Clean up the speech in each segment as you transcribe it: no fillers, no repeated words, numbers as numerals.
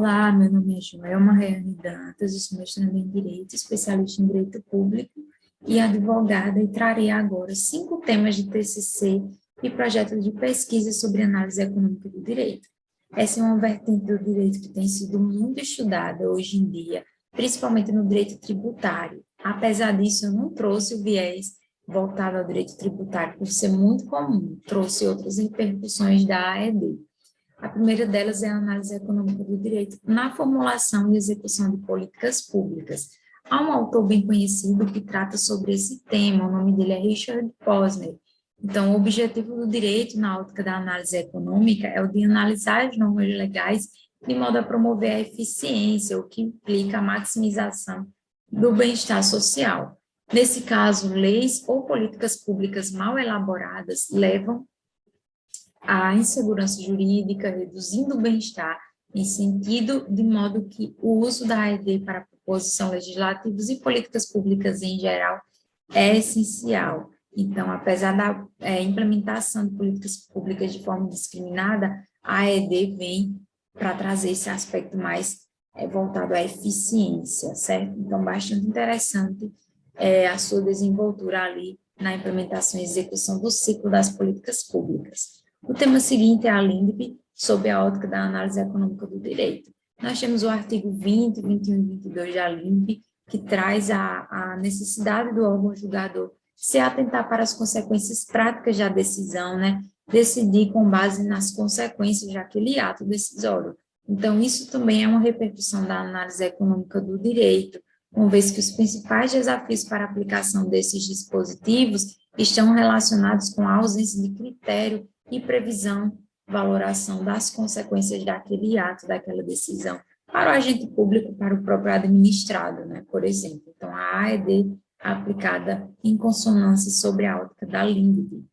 Olá, meu nome é Joelma Reane Dantas, eu sou mestranda em Direito, especialista em Direito Público e advogada, e trarei agora 5 temas de TCC e projetos de pesquisa sobre análise econômica do direito. Essa é uma vertente do direito que tem sido muito estudada hoje em dia, principalmente no direito tributário. Apesar disso, eu não trouxe o viés voltado ao direito tributário, por ser muito comum, trouxe outras repercussões da AED. A primeira delas é a análise econômica do direito na formulação e execução de políticas públicas. Há um autor bem conhecido que trata sobre esse tema, o nome dele é Richard Posner. Então, o objetivo do direito na ótica da análise econômica é o de analisar as normas legais de modo a promover a eficiência, o que implica a maximização do bem-estar social. Nesse caso, leis ou políticas públicas mal elaboradas levam a insegurança jurídica, reduzindo o bem-estar, em sentido de modo que o uso da AED para a proposição legislativas e políticas públicas em geral é essencial. Então, apesar da implementação de políticas públicas de forma discriminada, a AED vem para trazer esse aspecto mais voltado à eficiência, certo? Então, bastante interessante a sua desenvoltura ali na implementação e execução do ciclo das políticas públicas. O tema seguinte é a LINDB, sob a ótica da análise econômica do direito. Nós temos o artigo 20, 21 e 22 da LINDB, que traz a necessidade do órgão julgador se atentar para as consequências práticas da decisão, decidir com base nas consequências daquele ato decisório. Então, isso também é uma repercussão da análise econômica do direito, uma vez que os principais desafios para a aplicação desses dispositivos estão relacionados com a ausência de critério e previsão, valoração das consequências daquele ato, daquela decisão, para o agente público, para o próprio administrado, por exemplo. Então, a AED aplicada em consonância sobre a ótica da LINDB.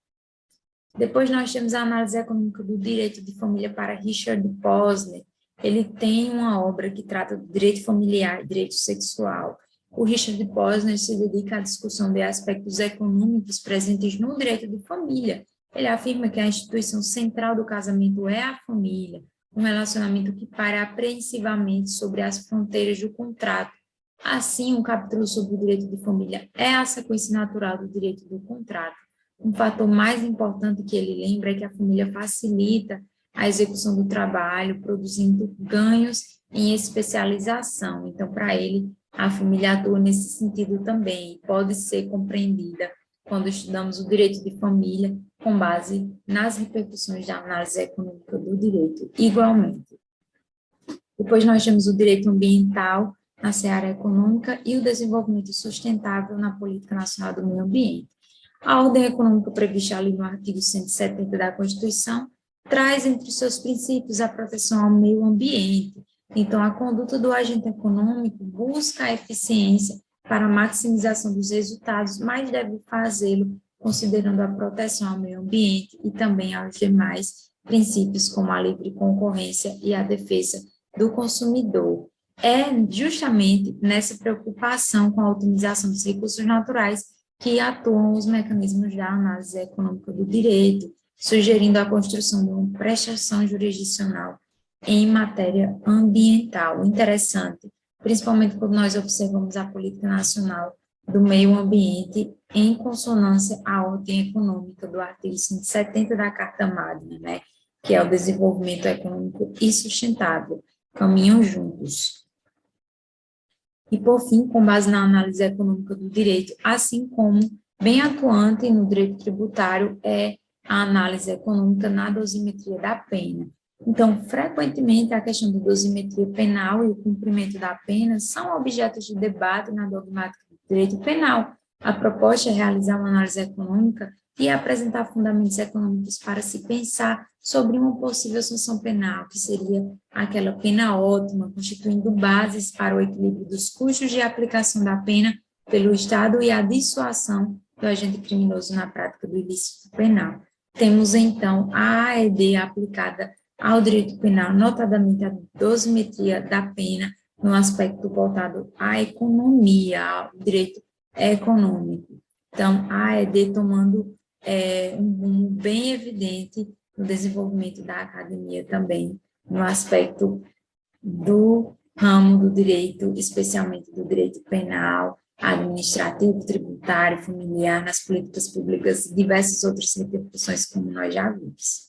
Depois nós temos a análise econômica do direito de família para Richard Posner. Ele tem uma obra que trata do direito familiar e direito sexual. O Richard Posner se dedica à discussão de aspectos econômicos presentes no direito de família. Ele afirma que a instituição central do casamento é a família, um relacionamento que para apreensivamente sobre as fronteiras do contrato. Assim, um capítulo sobre o direito de família é a sequência natural do direito do contrato. Um fator mais importante que ele lembra é que a família facilita a execução do trabalho, produzindo ganhos em especialização. Então, para ele, a família atua nesse sentido também, e pode ser compreendida quando estudamos o direito de família com base nas repercussões da análise econômica do direito, igualmente. Depois nós temos o direito ambiental na seara econômica e o desenvolvimento sustentável na política nacional do meio ambiente. A ordem econômica prevista ali no artigo 170 da Constituição traz entre os seus princípios a proteção ao meio ambiente. Então, a conduta do agente econômico busca a eficiência para a maximização dos resultados, mas deve fazê-lo considerando a proteção ao meio ambiente e também aos demais princípios, como a livre concorrência e a defesa do consumidor. É justamente nessa preocupação com a otimização dos recursos naturais que atuam os mecanismos da análise econômica do direito, sugerindo a construção de uma prestação jurisdicional em matéria ambiental. Interessante, principalmente quando nós observamos a política nacional do meio ambiente em consonância à ordem econômica do artigo 170 da Carta Magna, que é o desenvolvimento econômico e sustentável, caminham juntos. E, por fim, com base na análise econômica do direito, assim como bem atuante no direito tributário é a análise econômica na dosimetria da pena. Então, frequentemente, a questão da dosimetria penal e o cumprimento da pena são objetos de debate na dogmática do direito penal. A proposta é realizar uma análise econômica e apresentar fundamentos econômicos para se pensar sobre uma possível sanção penal, que seria aquela pena ótima, constituindo bases para o equilíbrio dos custos de aplicação da pena pelo Estado e a dissuasão do agente criminoso na prática do ilícito penal. Temos, então, a AED aplicada ao direito penal, notadamente a dosimetria da pena, no aspecto voltado à economia, ao direito econômico. Então, a AED tomando um rumo bem evidente no desenvolvimento da academia também, no aspecto do ramo do direito, especialmente do direito penal, administrativo, tributário, familiar, nas políticas públicas e diversas outras repercussões, como nós já vimos.